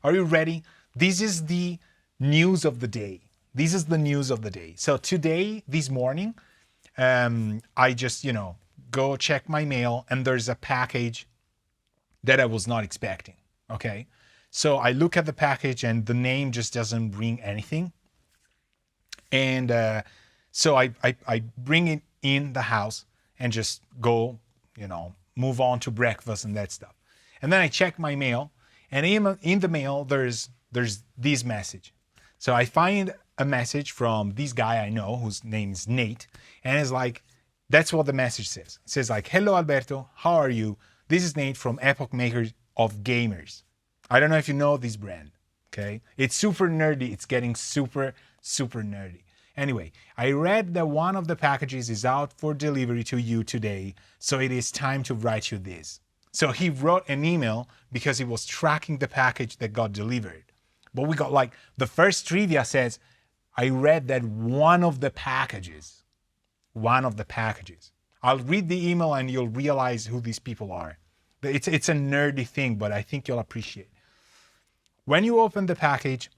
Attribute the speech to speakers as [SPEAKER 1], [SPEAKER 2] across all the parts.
[SPEAKER 1] Are you ready? This is the news of the day. This is the news of the day. So today, this morning, I just, go check my mail and there's a package that I was not expecting. Okay. So I look at the package and the name just doesn't bring anything. And so I bring it in the house and just go, move on to breakfast and that stuff. And then I check my mail, and in the mail, there's this message. So I find a message from this guy I know whose name is Nate, and it's like, that's what the message says. It says like, "Hello Alberto, how are you? This is Nate from Epoch Makers of Gamers." I don't know if you know this brand, okay? It's super nerdy. It's getting super, super nerdy. Anyway, I read that one of the packages is out for delivery to you today, so it is time to write you this. So he wrote an email because he was tracking the package that got delivered. But we got like, the first trivia says, I read that one of the packages. I'll read the email and you'll realize who these people are. It's a nerdy thing, but I think you'll appreciate it. When you open the package,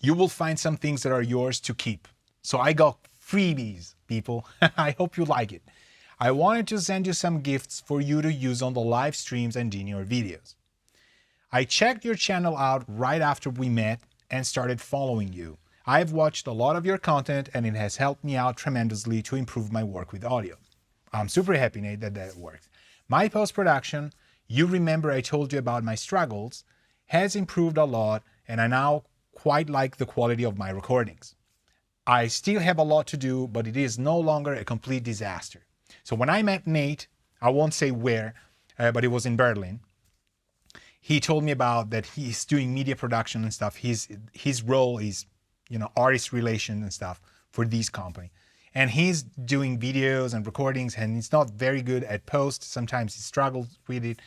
[SPEAKER 1] you will find some things that are yours to keep. So I got freebies, people. I hope you like it. I wanted to send you some gifts for you to use on the live streams and in your videos. I checked your channel out right after we met and started following you. I've watched a lot of your content and it has helped me out tremendously to improve my work with audio. I'm super happy, Nate, that worked. My post-production, you remember I told you about my struggles, has improved a lot, and I now quite like the quality of my recordings. I still have a lot to do, but it is no longer a complete disaster. So when I met Nate, I won't say where, but it was in Berlin. He told me about that he's doing media production and stuff. His role is, artist relations and stuff for this company. And he's doing videos and recordings, and he's not very good at post. Sometimes he struggles with it.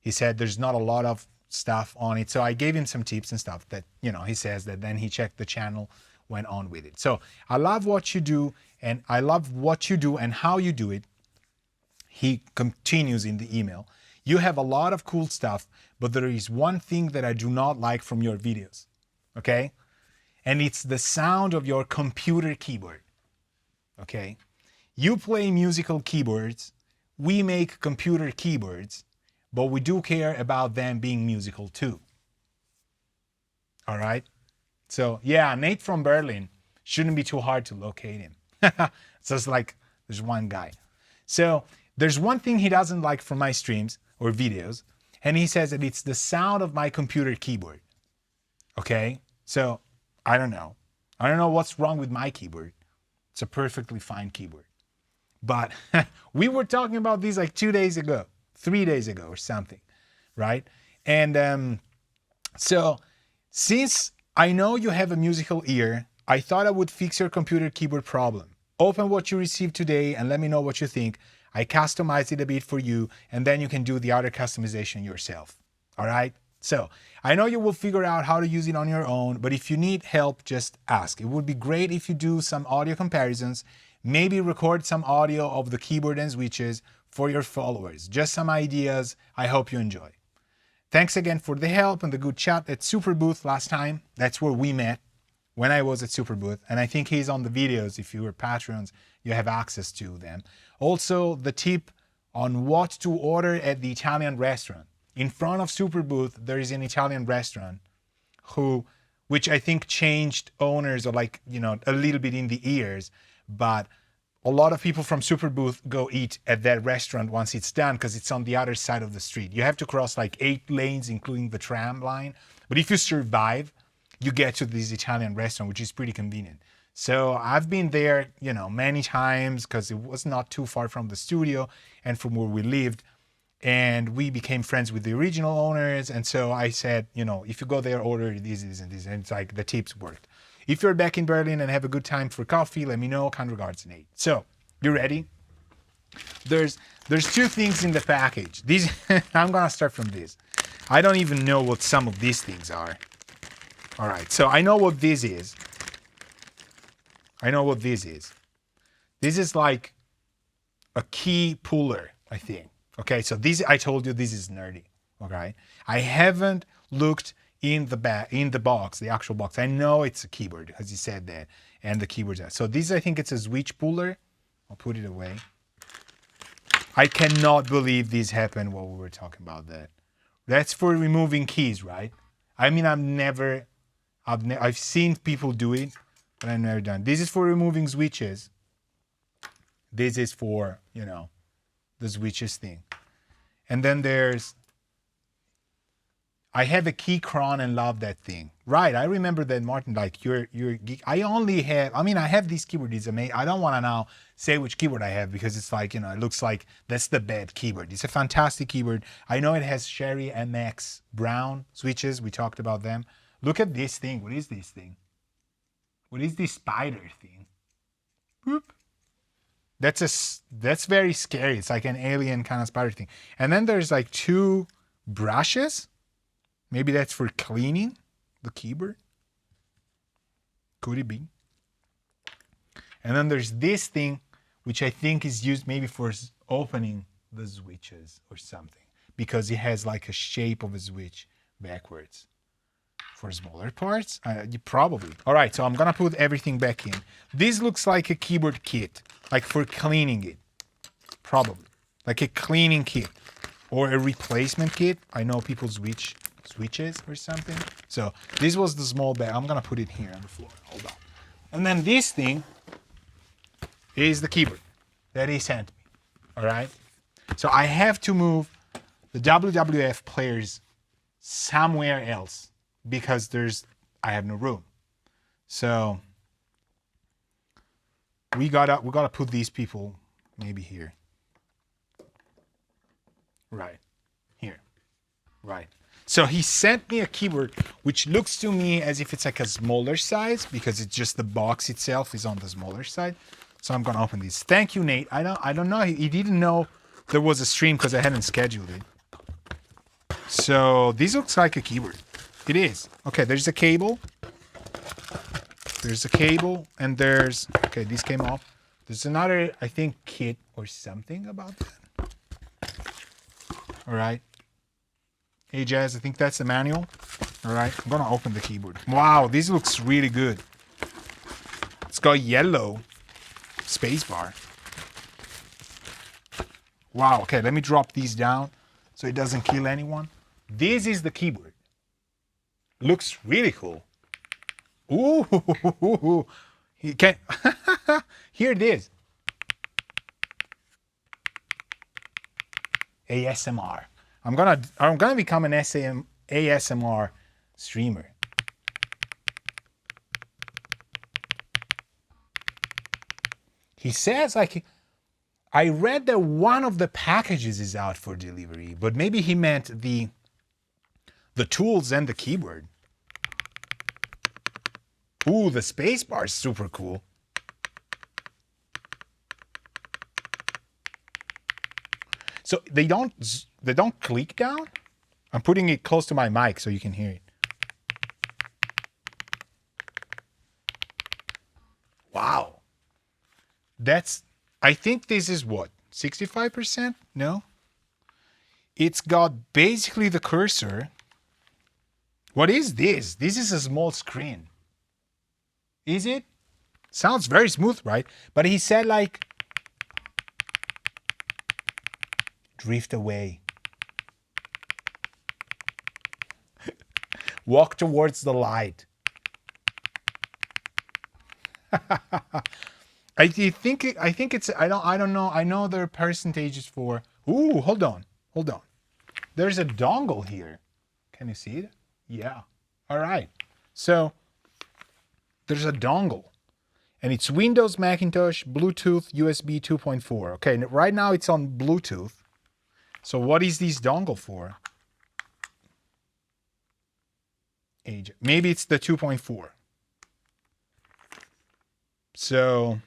[SPEAKER 1] He said there's not a lot of stuff on it. So I gave him some tips and stuff that, he says that then he checked the channel, went on with it. So I love what you do, and I love what you do and how you do it. He continues in the email. You have a lot of cool stuff, but there is one thing that I do not like from your videos, okay? And it's the sound of your computer keyboard, okay? You play musical keyboards, we make computer keyboards, but we do care about them being musical too. All right? So yeah, Nate from Berlin, shouldn't be too hard to locate him. So it's like, there's one guy. So there's one thing he doesn't like from my streams or videos, and he says that it's the sound of my computer keyboard. Okay? So I don't know. I don't know what's wrong with my keyboard. It's a perfectly fine keyboard. But we were talking about these like 2 days ago, 3 days ago or something, right? And so since I know you have a musical ear, I thought I would fix your computer keyboard problem. Open what you received today and let me know what you think. I customized it a bit for you, and then you can do the other customization yourself. All right? So I know you will figure out how to use it on your own, but if you need help, just ask. It would be great if you do some audio comparisons, maybe record some audio of the keyboard and switches for your followers. Just some ideas. I hope you enjoy. Thanks again for the help and the good chat at Superbooth last time. That's where we met when I was at Superbooth. And I think he's on the videos. If you were patrons, you have access to them. Also, the tip on what to order at the Italian restaurant. In front of Superbooth, there is an Italian restaurant which I think changed owners or a little bit in the ears, but a lot of people from Superbooth go eat at that restaurant once it's done because it's on the other side of the street. You have to cross like 8 lanes, including the tram line. But if you survive, you get to this Italian restaurant, which is pretty convenient. So I've been there, many times because it was not too far from the studio and from where we lived. And we became friends with the original owners. And so I said, if you go there, order this, and this. And it's like the tips worked. If you're back in Berlin and have a good time for coffee, let me know. Kind regards, Nate. So, you ready? There's 2 things in the package. These I'm gonna start from this. I don't even know what some of these things are. All right, so I know what this is. This is like a key puller, I think. Okay, so this, I told you this is nerdy. Okay, I haven't looked in the box, the actual box. I know it's a keyboard because he said that, and the keyboard's out. So this, I think it's a switch puller. I'll put it away. I cannot believe this happened while we were talking about that. That's for removing keys, right? I mean, I've seen people do it, but I've never done. This is for removing switches. This is for, you know, the switches thing. And then there's, I have a Keychron and love that thing. Right, I remember that, Martin, like you're geek. I have this keyboard, it's amazing. I don't want to now say which keyboard I have because it's like, you know, it looks like that's the bad keyboard. It's a fantastic keyboard. I know it has Sherry MX brown switches. We talked about them. Look at this thing. What is this thing? What is this spider thing? Boop. That's very scary. It's like an alien kind of spider thing. And then there's like 2 brushes. Maybe that's for cleaning the keyboard. Could it be? And then there's this thing, which I think is used maybe for opening the switches or something, because it has like a shape of a switch backwards. For smaller parts, probably. All right, so I'm gonna put everything back in. This looks like a keyboard kit, like for cleaning it. Probably. Like a cleaning kit or a replacement kit. I know people switches or something. So this was the small bag. I'm gonna put it here on the floor. Hold on. And then this thing is the keyboard that he sent me. All right. So I have to move the WWF players somewhere else because I have no room. So we gotta put these people maybe here. Right. Here. Right. So he sent me a keyboard which looks to me as if it's like a smaller size because it's just the box itself is on the smaller side. So I'm gonna open these. Thank you, Nate. I don't know. He didn't know there was a stream because I hadn't scheduled it. So this looks like a keyboard. It is. Okay, there's a cable. There's a cable and there's, okay, this came off. There's another, I think, kit or something about that. All right. Hey, Jazz, I think that's the manual. All right, I'm gonna open the keyboard. Wow, this looks really good. It's got yellow spacebar. Wow, okay, let me drop these down so it doesn't kill anyone. This is the keyboard. Looks really cool. Ooh, he can here it is. ASMR. I'm gonna become an ASMR streamer. He says, like, I read that one of the packages is out for delivery, but maybe he meant the tools and the keyboard. Ooh, the space bar is super cool. So they don't click down. I'm putting it close to my mic so you can hear it. Wow. I think this is what, 65%? No? It's got basically the cursor. What is this? This is a small screen. Is it? Sounds very smooth, right? But he said, like, drift away. Walk towards the light. I think it's, I don't know. I know there are percentages for, ooh, hold on. There's a dongle here. Can you see it? Yeah. All right. So there's a dongle and it's Windows, Macintosh, Bluetooth, USB 2.4. Okay. Right now it's on Bluetooth. So what is this dongle for? Age. Maybe it's the 2.4. So,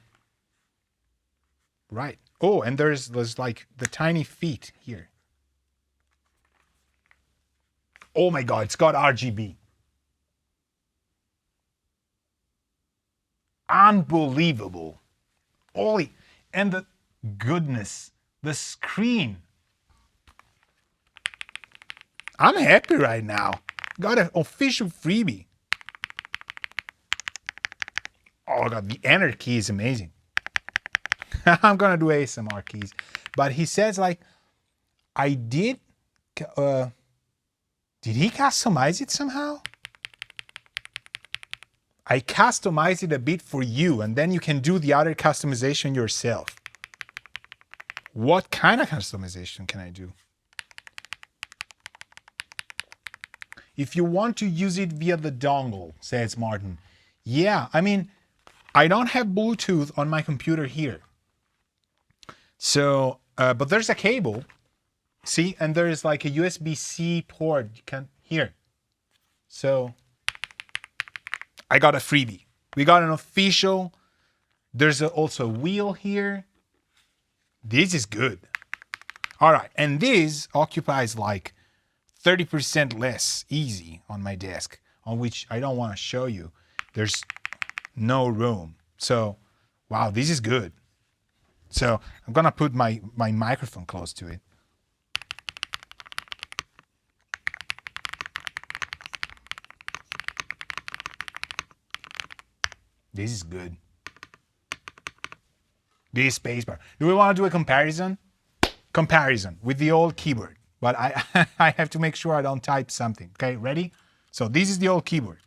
[SPEAKER 1] right. Oh, and there's like the tiny feet here. Oh my God, it's got RGB. Unbelievable. Holy, and the goodness, the screen. I'm happy right now. Got an official freebie. Oh god, the enter key is amazing. I'm gonna do ASMR keys. But he says like, I did he customize it somehow? I customized it a bit for you, and then you can do the other customization yourself. What kind of customization can I do? If you want to use it via the dongle, says Martin. Yeah, I mean, I don't have Bluetooth on my computer here. So, but there's a cable. See, and there's like a USB-C port you can here. So I got a freebie. We got an official. There's also a wheel here. This is good. All right, and this occupies like 30% less easy on my desk, on which I don't want to show you. There's no room. So, wow, this is good. So I'm gonna put my microphone close to it. This is good. This spacebar. Do we want to do a comparison? Comparison with the old keyboard. But I I have to make sure I don't type something. Okay, ready? So this is the old keyboard.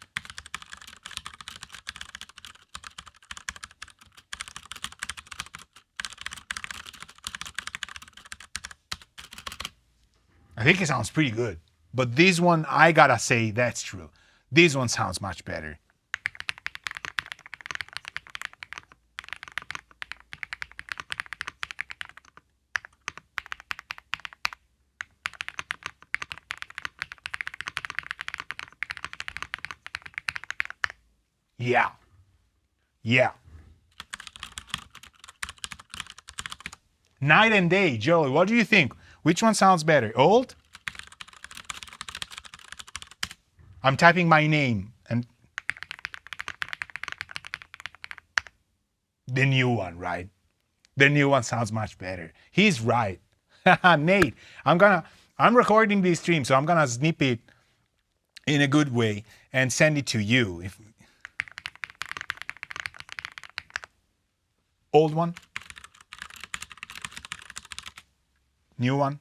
[SPEAKER 1] I think it sounds pretty good. But this one, I gotta say, that's true. This one sounds much better. Yeah. Yeah. Night and day, Joey, what do you think? Which one sounds better? Old? I'm typing my name and the new one, right? The new one sounds much better. He's right. Nate, I'm recording this stream, so I'm gonna snip it in a good way and send it to you. Old one? New one?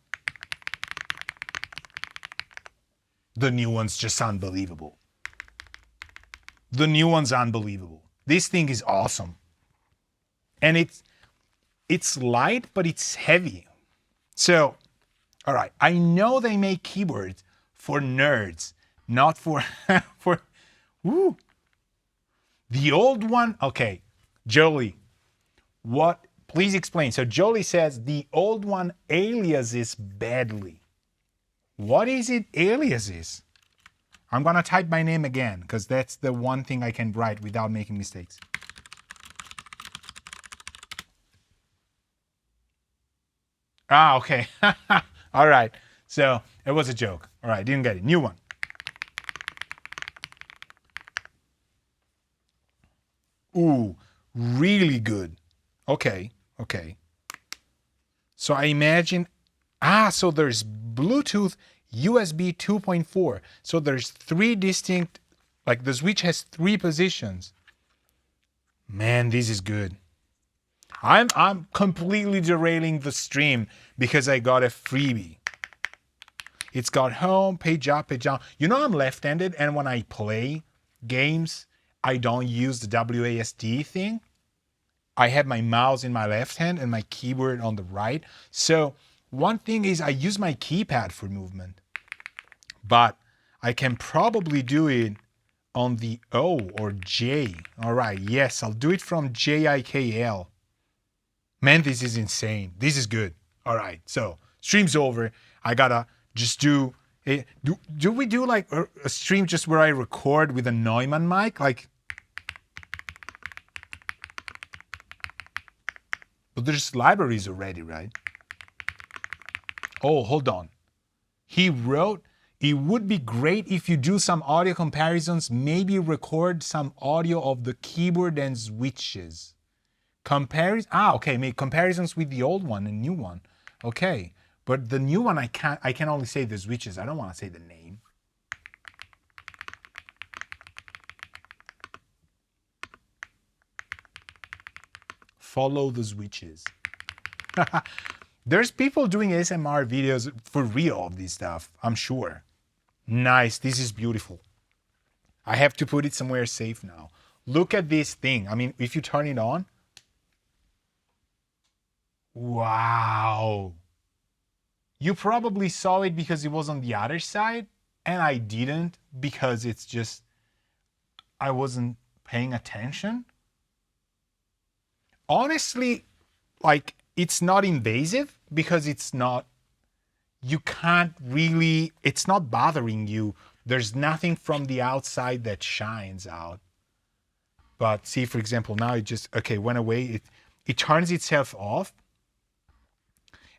[SPEAKER 1] The new one's just unbelievable. The new one's unbelievable. This thing is awesome. And it's light, but it's heavy. So, all right, I know they make keyboards for nerds, not for, woo. The old one, okay, Jolie, please explain. So Jolie says the old one aliases badly. What is it aliases? I'm gonna type my name again because that's the one thing I can write without making mistakes. Ah, okay. All right. So it was a joke. All right, didn't get it. New one. Ooh, really good. Okay, okay. So I imagine, so there's Bluetooth, USB 2.4. So there's three distinct, like the switch has three positions. Man, this is good. I'm completely derailing the stream because I got a freebie. It's got home, page up, page down. You know I'm left-handed, and when I play games, I don't use the WASD thing. I have my mouse in my left hand and my keyboard on the right. So one thing is I use my keypad for movement, but I can probably do it on the O or J. All right, yes, I'll do it from JIKL. Man, this is insane. This is good. All right, so stream's over. I gotta just do a, do we do like a stream just where I record with a Neumann mic? Like, but there's libraries already, right? Oh, hold on. He wrote, it would be great if you do some audio comparisons, maybe record some audio of the keyboard and switches. Okay, make comparisons with the old one and new one. Okay, but the new one I can only say the switches. I don't want to say the name. Follow the switches. There's people doing ASMR videos for real of this stuff, I'm sure. Nice, this is beautiful. I have to put it somewhere safe now. Look at this thing. I mean, if you turn it on. Wow. You probably saw it because it was on the other side, and I didn't because it's just, I wasn't paying attention. Honestly, like, it's not invasive because it's not, you can't really, it's not bothering you. There's nothing from the outside that shines out. But see, for example, now it just, okay, went away. It turns itself off.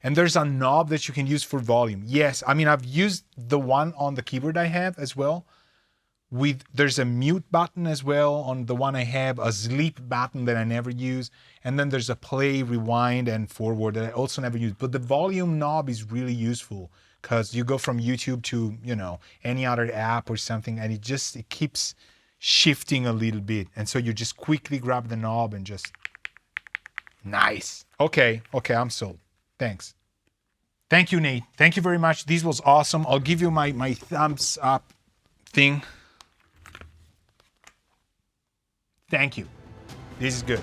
[SPEAKER 1] And there's a knob that you can use for volume. Yes, I mean, I've used the one on the keyboard I have as well. There's a mute button as well on the one I have, a sleep button that I never use, and then there's a play, rewind, and forward that I also never use. But the volume knob is really useful because you go from YouTube to, you know, any other app or something, and it keeps shifting a little bit. And so you just quickly grab the knob and just, nice. Okay, I'm sold. Thanks. Thank you, Nate. Thank you very much. This was awesome. I'll give you my thumbs up thing. Thank you. This is good.